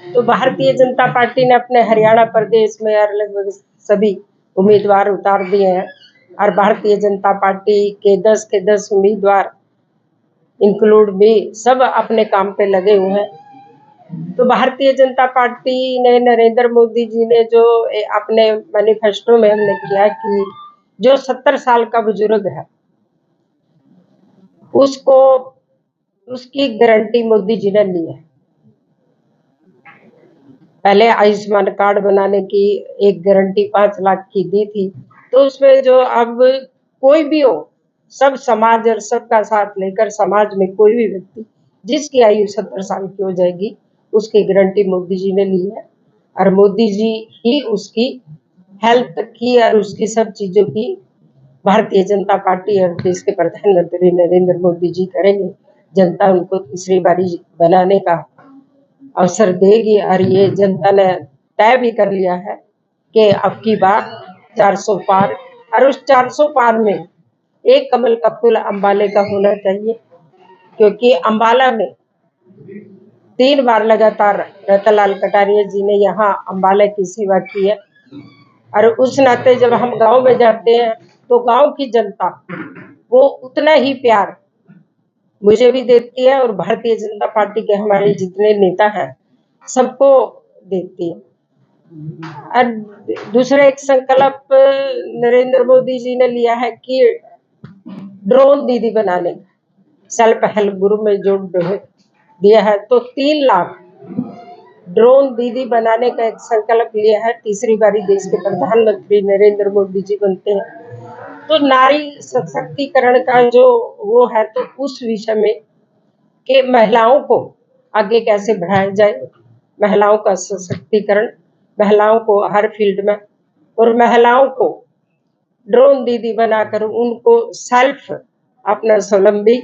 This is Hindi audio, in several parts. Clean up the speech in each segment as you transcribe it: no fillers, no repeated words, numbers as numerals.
तो भारतीय जनता पार्टी ने अपने हरियाणा प्रदेश में लगभग सभी उम्मीदवार उतार दिए हैं और भारतीय जनता पार्टी के 10 उम्मीदवार इंक्लूड भी सब अपने काम पे लगे हुए हैं। तो भारतीय जनता पार्टी ने, नरेंद्र मोदी जी ने जो अपने मैनिफेस्टो में हमने किया कि जो 70 साल का बुजुर्ग है उसको उसकी गारंटी मोदी जी ने ली है। पहले आयुष्मान कार्ड बनाने की एक गारंटी 5 लाख की दी थी, तो उसमें जो अब कोई भी हो, सब समाज और सबका साथ लेकर समाज में कोई भी व्यक्ति जिसकी आयु 70 साल की हो जाएगी उसकी गारंटी मोदी जी ने ली है और मोदी जी ही उसकी हेल्थ की और उसकी सब चीजों की भारतीय जनता पार्टी और देश के प्रधानमंत्री नरेंद्र मोदी जी करेंगे। जनता उनको तीसरी बारी बनाने का अवसर देगी और ये जनता ने तय भी कर लिया है कि अब की बार 400 पार, और उस 400 पार में एक कमल का फूल अंबाले का होना चाहिए, क्योंकि अंबाला में 3 बार लगातार रतनलाल कटारिया जी ने यहाँ अंबाला की सेवा की है और उस नाते जब हम गांव में जाते हैं तो गांव की जनता वो उतना ही प्यार मुझे भी देती है और भारतीय जनता पार्टी के हमारे जितने नेता हैं सबको देती है। और दूसरा एक संकल्प नरेंद्र मोदी जी ने लिया है कि ड्रोन दीदी बनाने का, सेल्फ हेल्प ग्रुप में जो दिया है, तो 3 लाख ड्रोन दीदी बनाने का एक संकल्प लिया है। तीसरी बारी देश के प्रधानमंत्री नरेंद्र मोदी जी बनते हैं तो नारी सशक्तिकरण का जो वो है, तो उस विषय में कि महिलाओं को आगे कैसे बढ़ाया जाए, महिलाओं का सशक्तिकरण, महिलाओं को हर फील्ड में, और महिलाओं को ड्रोन दीदी बनाकर उनको सेल्फ अपना स्वावलंबी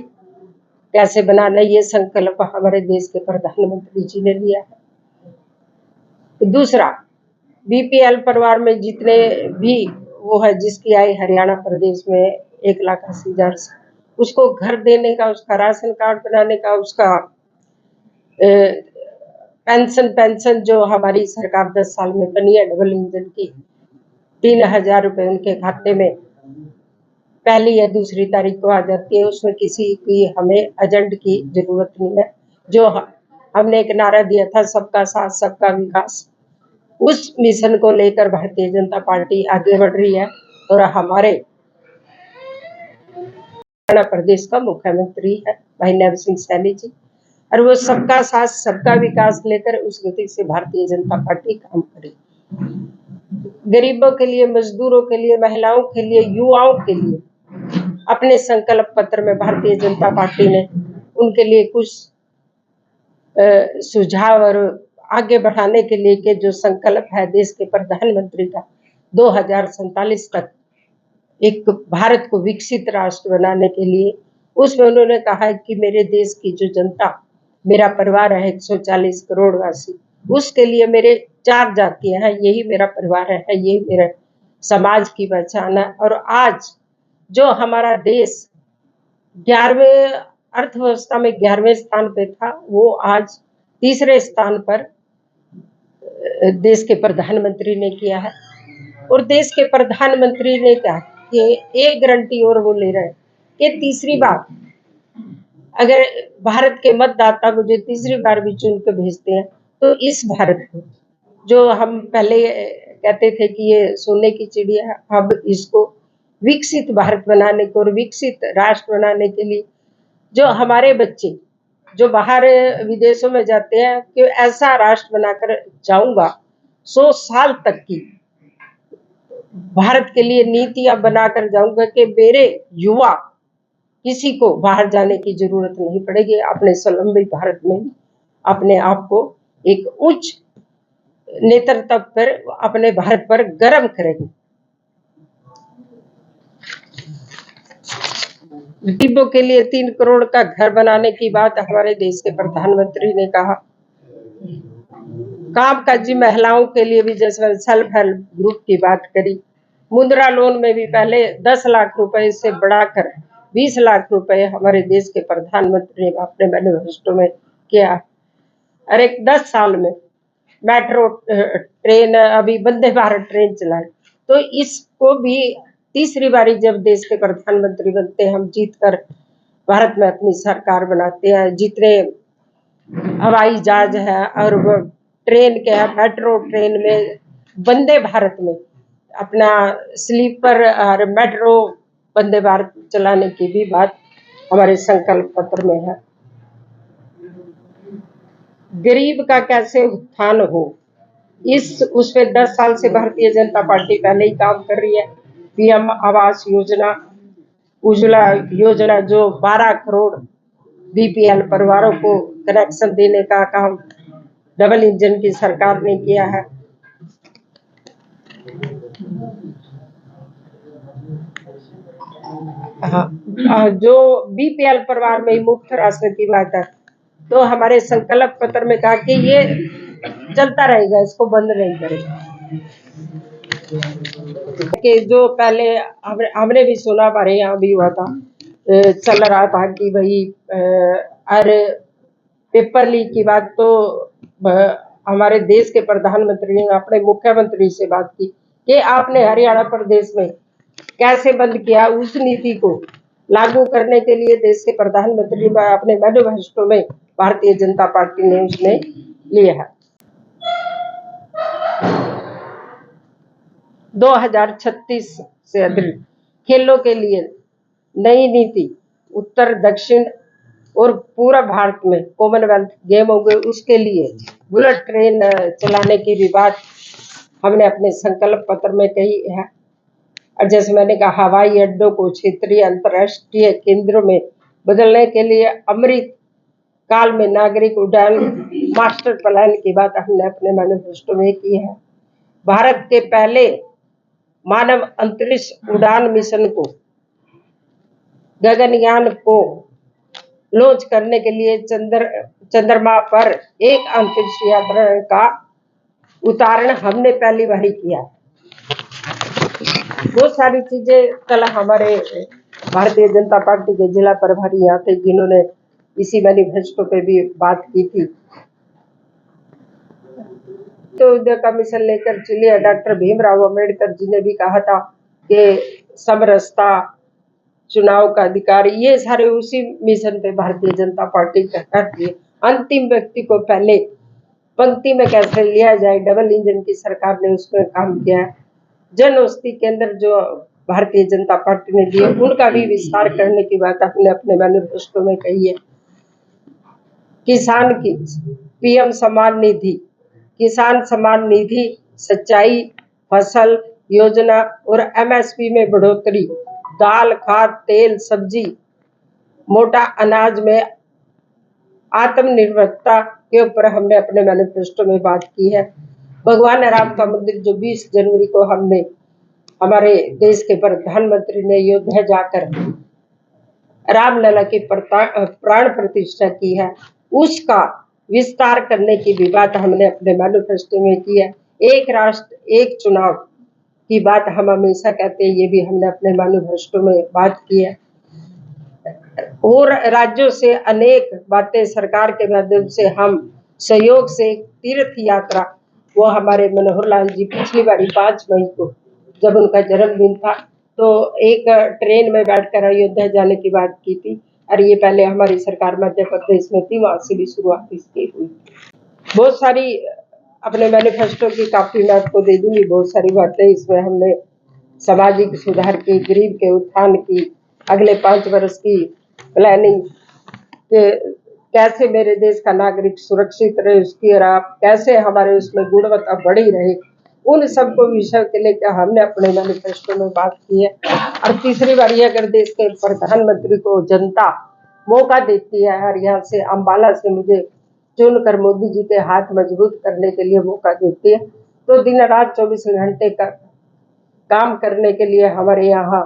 कैसे बनाना, ये संकल्प हमारे देश के प्रधानमंत्री जी ने लिया है। दूसरा, बीपीएल परिवार में जितने भी वो है जिसकी आय हरियाणा प्रदेश में 1,80,000 उसको घर देने का, उसका राशन कार्ड बनाने का, उसका पेंशन जो हमारी सरकार 10 साल में बनी है डबल इंजन की, 3,000 रुपए उनके खाते में पहली या दूसरी तारीख को आ जाती है। उसमें किसी की हमें एजेंट की जरूरत नहीं है। जो हमने एक नारा दिया था, सबका साथ सबका विकास, उस मिशन को लेकर भारतीय जनता पार्टी आगे बढ़ रही है और हमारे हरियाणा प्रदेश का मुख्यमंत्री है भाई नैब सिंह सैनी जी, और वो सबका साथ सबका विकास लेकर उस गति से भारतीय जनता पार्टी काम करेगी। गरीबों के लिए, मजदूरों के लिए, महिलाओं के लिए, युवाओं के लिए अपने संकल्प पत्र में भारतीय जनता पार्टी ने उनके लिए कुछ सुझाव और आगे बढ़ाने के लिए के जो संकल्प है देश के प्रधानमंत्री का 2047 तक एक भारत को विकसित राष्ट्र बनाने के लिए, उसमें उन्होंने कहा है कि मेरे देश की जो जनता, मेरा परिवार है 140 करोड़ वासी, उसके लिए मेरे 4 जातियां हैं, यही मेरा परिवार है, यही मेरा समाज की पहचान है। और आज जो हमारा देश 11वें अर्थव्यवस्था में 11वें स्थान पे था, वो आज तीसरे स्थान पर देश के प्रधानमंत्री ने किया है। और देश के प्रधानमंत्री ने कहा कि एक गारंटी और वो ले रहे हैं कि तीसरी बार अगर भारत के मतदाता मुझे तीसरी बार भी चुन के भेजते हैं तो इस भारत को, जो हम पहले कहते थे कि ये सोने की चिड़िया है, अब इसको विकसित भारत बनाने को और विकसित राष्ट्र बनाने के लिए जो हमारे बच्चे जो बाहर विदेशों में जाते हैं कि ऐसा राष्ट्र बनाकर जाऊंगा, 100 साल तक की भारत के लिए नीतियां बनाकर जाऊंगा कि मेरे युवा किसी को बाहर जाने की जरूरत नहीं पड़ेगी, अपने स्वावलंबी भारत में अपने आप को एक उच्च नेतृत्व पर अपने भारत पर गर्व करेंगे। गरीबों के लिए 3 करोड़ का घर बनाने की बात हमारे देश के प्रधानमंत्री ने कहा। कामकाजी महिलाओं के लिए भी जैसे सेल्फ हेल्प ग्रुप की बात करी, मुद्रा लोन में भी पहले 10 लाख रुपए से बढ़ाकर 20 लाख रुपए हमारे देश के प्रधानमंत्री ने अपने मैनिफेस्टो में किया। और एक 10 साल में मेट्रो ट्रेन, अभी वंदे भारत ट्रेन चलाए, तो इसको भी तीसरी बारी जब देश के प्रधानमंत्री बनते हैं, हम जीत कर भारत में अपनी सरकार बनाते हैं, जितने हवाई जहाज है और वो ट्रेन के है, मेट्रो ट्रेन में, वंदे भारत में अपना स्लीपर और मेट्रो वंदे भारत चलाने की भी बात हमारे संकल्प पत्र में है। गरीब का कैसे उत्थान हो, उस पे 10 साल से भारतीय जनता पार्टी पहले ही काम कर रही है। पीएम आवास योजना, उज्ज्वला योजना, जो 12 करोड़ बीपीएल परिवारों को कनेक्शन देने का काम डबल इंजन की सरकार ने किया है। हाँ, जो बीपीएल परिवार में मुफ्त राशन की बात है, तो हमारे संकल्प पत्र में कहा कि ये चलता रहेगा, इसको बंद नहीं करेगा। कि जो पहले हमने भी सुना, हमारे यहाँ भी हुआ था, चल रहा था कि भाई अरे पेपर लीक की बात, तो हमारे देश के प्रधानमंत्री ने अपने मुख्यमंत्री से बात की कि आपने हरियाणा प्रदेश में कैसे बंद किया। उस नीति को लागू करने के लिए देश के प्रधानमंत्री अपने मैनिफेस्टो में भारतीय जनता पार्टी ने उसमें लिया है। 2036 से अधिक खेलों के लिए नई नीति, उत्तर दक्षिण और पूरा भारत में कॉमनवेल्थ गेम हो गए, उसके लिए बुलेट ट्रेन चलाने की भी बात हमने अपने संकल्प पत्र में कही है। और जैसे मैंने कहा, हवाई अड्डों को क्षेत्रीय अंतर्राष्ट्रीय केंद्रों में बदलने के लिए अमृत काल में नागरिक उड्डयन मास्टर प्लान की बात हमने अपने मैनिफेस्टो में की है। भारत के पहले मानव अंतरिक्ष उड़ान मिशन को, गगनयान को लॉन्च करने के लिए चंद्रमा पर एक अंतरिक्ष यात्रा का उतारण हमने पहली बार ही किया। बहुत सारी चीजें कल हमारे भारतीय जनता पार्टी के जिला प्रभारी यहाँ थे, जिन्होंने इसी मैनिफेस्टो पे भी बात की थी। तो उद्योग का मिशन लेकर चलिए। डॉक्टर भीमराव अम्बेडकर जी ने भी कहा था कि समरसता, चुनाव का अधिकार, ये सारे उसी मिशन पे भारतीय जनता पार्टी करती है। अंतिम व्यक्ति को पहले पंक्ति में कैसे लिया जाए, डबल इंजन की सरकार ने उस पर काम किया है। जन औषधि केंद्र जो भारतीय जनता पार्टी ने दिए, उनका भी विस्तार करने की बात हमने अपने मैनिफेस्टो में कही है। किसान की पीएम सम्मान निधि, किसान सम्मान निधि, सच्चाई फसल योजना और एमएसपी में बढ़ोतरी, दाल, खाद, तेल, सब्जी, मोटा अनाज में आत्मनिर्भरता के ऊपर हमने अपने मैनिफेस्टो में बात की है। भगवान राम का मंदिर जो 20 जनवरी को हमने हमारे देश के प्रधानमंत्री ने अयोध्या जाकर रामलला की प्राण प्रतिष्ठा की है, उसका विस्तार करने की भी बात हमने अपने मैनिफेस्टो में की है। एक राष्ट्र एक चुनाव की बात हम हमेशा कहते हैं, ये भी हमने अपने मैनिफेस्टो में बात की है। और राज्यों से अनेक बातें सरकार के माध्यम से हम सहयोग से तीर्थ यात्रा, वो हमारे मनोहर लाल जी पिछली बारी 5 मई को जब उनका जन्मदिन था, तो एक ट्रेन में बैठकर अयोध्या जाने की बात की थी। और ये पहले हमारी सरकार मध्य प्रदेश में थी, वहां से भी शुरुआत इसकी हुई। बहुत सारी अपने मैनिफेस्टो की काफी मैं आपको दे दूंगी, बहुत सारी बातें इसमें हमने सामाजिक सुधार की, गरीब के उत्थान की, अगले 5 वर्ष की प्लानिंग, कैसे मेरे देश का नागरिक सुरक्षित रहे उसकी, और आप कैसे हमारे उसमें गुणवत्ता बढ़ी रहे, उन सबको विषय के लेकर हमने अपने मैनिफेस्टो में बात की है। और तीसरी बार अगर देश के प्रधानमंत्री को जनता मौका देती है और यहाँ से अम्बाला से मुझे चुनकर मोदी जी के हाथ मजबूत करने के लिए मौका देती है, तो दिन रात 24 घंटे का काम करने के लिए हमारे यहाँ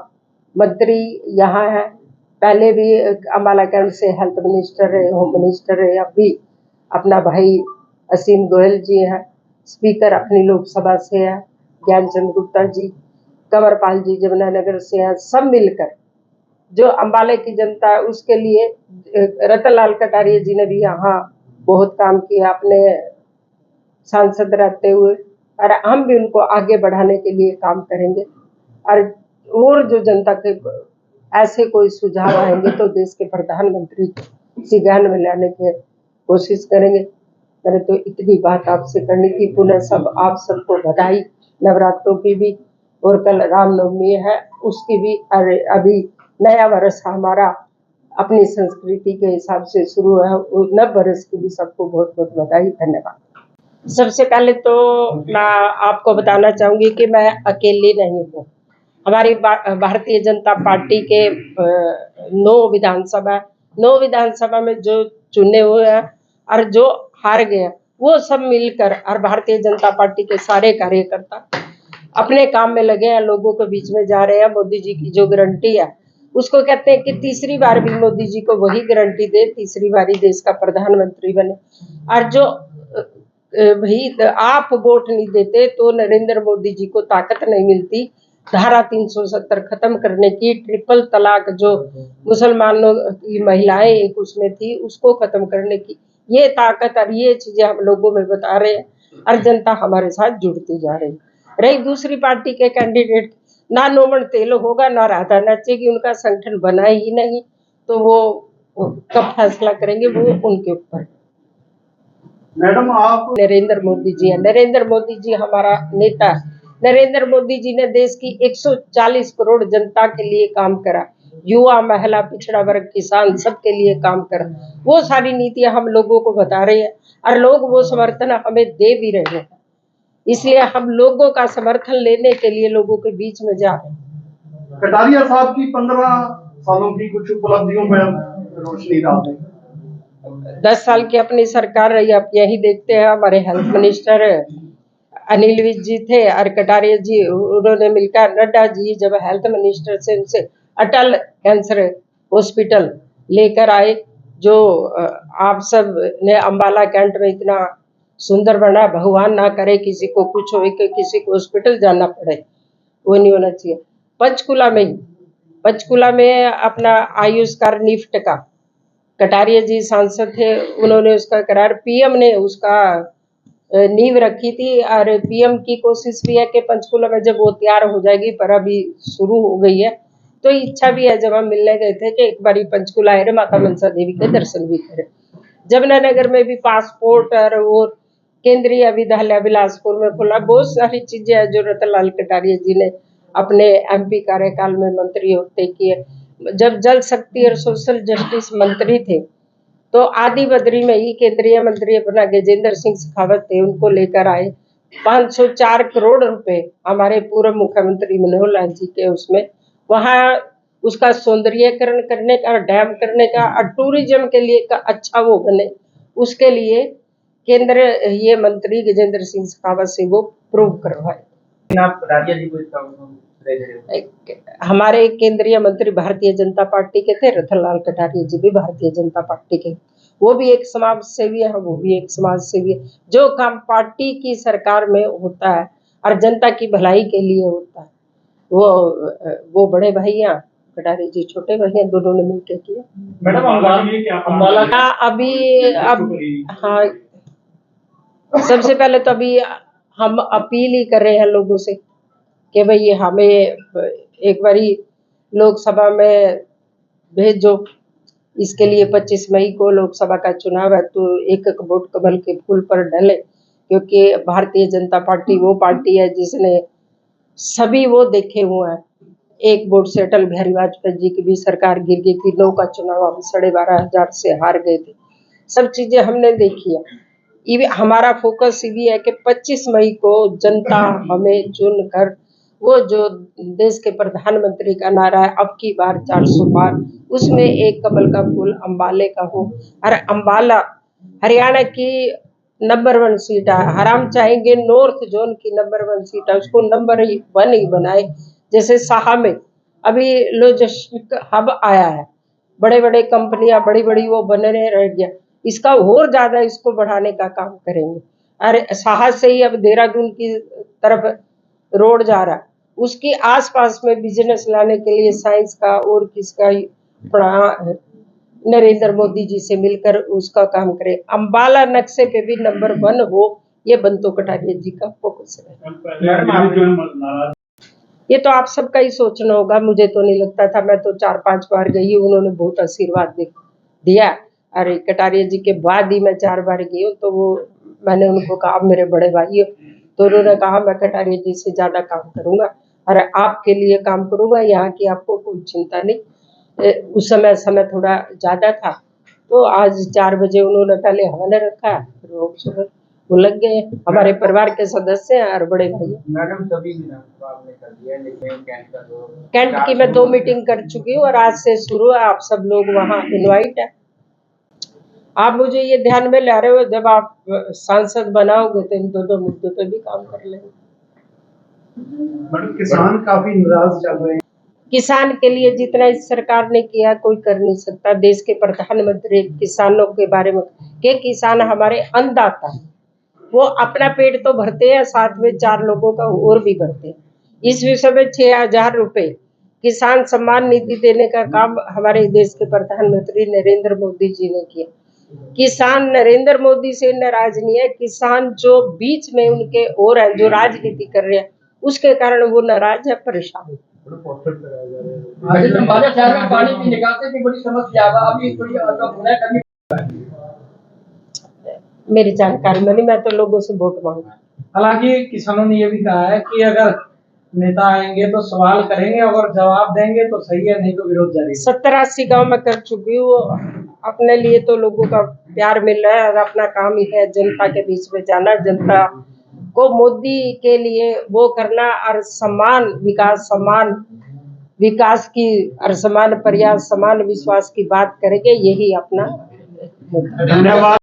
मंत्री यहाँ है। पहले भी अम्बाला कैंट से हेल्थ मिनिस्टर रहे, होम मिनिस्टर रहे, अब भी अपना भाई असीम गोयल जी हैं, स्पीकर अपनी लोकसभा से है ज्ञानचंद गुप्ता जी, कंवरपाल जी जमुनानगर से हैं। सब मिलकर जो अम्बाले की जनता है उसके लिए रतनलाल कटारिया जी ने भी यहाँ बहुत काम किया। अपने सांसद रहते हुए, और हम भी उनको आगे बढ़ाने के लिए काम करेंगे। और जो जनता के ऐसे कोई सुझाव आएंगे तो देश के प्रधानमंत्री इसी ध्यान में लाने की कोशिश करेंगे। मैंने तो इतनी बात आपसे करनी थी। पुनः सब आप सबको बधाई नवरात्रों की भी, और कल रामनवमी है उसकी भी। अरे अभी नया वर्ष हमारा अपनी संस्कृति के हिसाब से शुरू है, नव वर्ष की भी सबको बहुत बहुत बधाई। धन्यवाद। सबसे पहले तो मैं आपको बताना चाहूंगी कि मैं अकेली नहीं हूँ। हमारी भारतीय जनता पार्टी के 9 विधानसभा में जो चुने हुए हैं और जो हार गए वो सब मिलकर, और भारतीय जनता पार्टी के सारे कार्यकर्ता अपने काम में लगे हैं, लोगों के बीच में जा रहे हैं। मोदी जी की जो गारंटी है उसको कहते हैं कि तीसरी बार भी मोदी जी को वही गारंटी दे, तीसरी बारी देश का प्रधानमंत्री बने। और जो भाई आप वोट नहीं देते तो नरेंद्र मोदी जी को ताकत नहीं मिलती धारा 370 खत्म करने की, ट्रिपल तलाक जो मुसलमानों की महिलाएं एक उसमें थी उसको खत्म करने की, ये ताकत और ये चीजें हम लोगों में बता रहे हैं, और जनता हमारे साथ जुड़ती जा रही। रही दूसरी पार्टी के कैंडिडेट, ना नोमन तेल होगा ना राधा नचेगी, उनका संगठन बना ही नहीं, तो वो कब फैसला करेंगे वो उनके ऊपर। मैडम आप नरेंद्र मोदी जी है, नरेंद्र मोदी जी हमारा नेता है। नरेंद्र मोदी जी ने देश की 140 करोड़ जनता के लिए काम करा, युवा, महिला, पिछड़ा वर्ग, किसान सबके लिए काम करा। वो सारी नीतियां हम लोगों को बता रहे हैं और लोग वो समर्थन हमें दे भी रहे हैं, इसलिए हम लोगों का समर्थन लेने के लिए लोगों के बीच में जा रहे हैं। कटारिया साहब की 15 सालों की कुछ उपलब्धियों पर रोशनी डालते 10 साल की अपनी सरकार रही, आप यही देखते हैं। हमारे हेल्थ मिनिस्टर अनिल विज जी थे और कटारिया जी, उन्होंने मिलकर, नड्डा जी जब हेल्थ मिनिस्टर से उनसे अटल कैंसर हॉस्पिटल लेकर आए, जो आप सब ने अम्बाला कैंट में इतना सुंदर बना। भगवान ना करे किसी को कुछ हो कि किसी को हॉस्पिटल जाना पड़े, वो नहीं होना चाहिए। पंचकुला में अपना आयुष कार्ड निफ्ट का कटारिया जी सांसद थे, उन्होंने उसका करार, पीएम ने उसका नींव रखी थी। और पीएम की कोशिश भी है कि पंचकुला में जब वो तैयार हो जाएगी, पर अभी शुरू हो गई है, तो इच्छा भी है जब हम मिलने गए थे कि एक बार पंचकुला आए, माता मनसा देवी के दर्शन भी करें। जमुनानगर में भी पासपोर्ट और केंद्रीय विद्यालय बिलासपुर में खुला। बहुत सारी चीजें हैं जो रतनलाल कटारिया जी ने अपने एमपी कार्यकाल में मंत्री होते किए। जब जल शक्ति और सोशल जस्टिस मंत्री थे तो आदि बद्री में ही केंद्रीय मंत्री अपना गजेंद्र सिंह शेखावत थे, उनको लेकर आए। 504 करोड़ रुपए हमारे पूर्व मुख्यमंत्री मनोहर लाल जी के उसमें, वहां उसका सौंदर्यीकरण करने का, डैम करने का, और टूरिज्म के लिए का अच्छा वो बने, उसके लिए केंद्र ये मंत्री गजेंद्र सिंह शेखावत से वो प्रूव करवाए। हमारे केंद्रीय मंत्री भारतीय जनता पार्टी के थे, रतनलाल कटारिया जी भी भारतीय जनता पार्टी के, वो भी एक समाज सेवी है, वो भी एक समाज सेवी है। जो काम पार्टी की सरकार में होता है और जनता की भलाई के लिए होता है, वो बड़े भाई हैं, कटारिया जी छोटे भाई हैं, दोनों ने मिलकर किया। मैडम हाँ, सबसे पहले तो अभी हम अपील ही कर रहे हैं लोगों से कि भाई हमें एक बारी लोकसभा में भेजो। इसके लिए 25 मई को लोकसभा का चुनाव है, तो एक एक वोट कमल के फूल पर डले, क्योंकि भारतीय जनता पार्टी वो पार्टी है जिसने सभी वो देखे हुए हैं। एक वोट से अटल बिहारी वाजपेयी जी की भी सरकार गिर गई थी, 9 का चुनाव हम 12,500 से हार गए थे, सब चीजें हमने देखी है। हमारा फोकस ये है कि 25 मई को जनता हमें चुनकर, वो जो देश के प्रधानमंत्री का नारा है अब की बार 400 पार, उसमें एक कमल का फूल अम्बाले का हो। और अम्बाला हरियाणा की नंबर 1 सीट है, हम चाहेंगे नॉर्थ जोन की नंबर 1 सीट है, उसको नंबर 1 ही बनाए। जैसे साहा में अभी लॉजिस्टिक हब आया है, बड़े बड़े कंपनियां बड़ी बड़ी वो बनने रह गया, इसका और ज्यादा इसको बढ़ाने का काम करेंगे। और साहा से ही अब देहरादून की तरफ रोड जा रहा है, उसके आसपास में बिजनेस लाने के लिए साइंस का और किसका पढ़ा, नरेंद्र मोदी जी से मिलकर उसका काम करें। अम्बाला नक्शे पे भी नंबर 1 हो, ये बंतो कटारिया जी का फोकस है। मैडम आप जो नाराज ये तो आप सबका ही सोचना होगा, मुझे तो नहीं लगता था। मैं तो 4-5 बार गई, उन्होंने बहुत आशीर्वाद दिया। अरे कटारिया जी के बाद ही मैं 4 बार गई हूँ, तो वो मैंने उनको कहा आप मेरे बड़े भाई हो, तो उन्होंने कहा मैं कटारिया जी से ज़्यादा काम करूँगा और आपके लिए काम करूँगा, यहाँ की आपको कोई चिंता नहीं। उस समय थोड़ा ज़्यादा था, तो आज 4 बजे उन्होंने पहले हवाले रखा, फिर वो सुबह वो लग गए। हमारे परिवार के सदस्य हैं और बड़े भाई। मैडम सभी विधानसभा आपने कर दिया, लेकिन कैंट की मैं 2 मीटिंग कर चुकी हूँ और आज से शुरू है। आप सब लोग वहाँ इनवाइट है। आप मुझे ये ध्यान में ला रहे हो, जब आप सांसद बनाओगे तो इन दोनों मुद्दों पे भी काम कर लेंगे। मैडम किसान काफी नाराज चल रहे हैं। किसान के लिए जितना इस सरकार ने किया कोई कर नहीं सकता। देश के प्रधानमंत्री किसानों के बारे में कि किसान हमारे अन्नदाता है, वो अपना पेट तो भरते हैं, साथ में 4 लोगों का और भी भरते हैं। इस विषय में 6,000 रुपए किसान सम्मान निधि देने का काम हमारे देश के प्रधानमंत्री नरेंद्र मोदी जी ने किया। किसान नरेंद्र मोदी से नाराज नहीं है, किसान जो बीच में उनके और है, जो राजनीति कर रहे हैं, उसके कारण वो नाराज है, परेशान है। शहर में पानी की निकासी की बड़ी समस्या है, अभी थोड़ी मेरी जानकारी में नहीं, मैं तो लोगों से वोट मांगा। हालांकि किसानों ने ये भी कहा है कि अगर नेता आएंगे तो सवाल करेंगे, अगर जवाब देंगे तो सही है, नहीं तो विरोध जारी। 70-80 गांव में कर चुकी हूँ। अपने लिए तो लोगों का प्यार मिल रहा है और अपना काम ही है जनता के बीच में जाना, जनता को मोदी के लिए वो करना और समान विकास की और समान प्रयास, समान विश्वास की बात करेंगे, यही अपना धन्यवाद।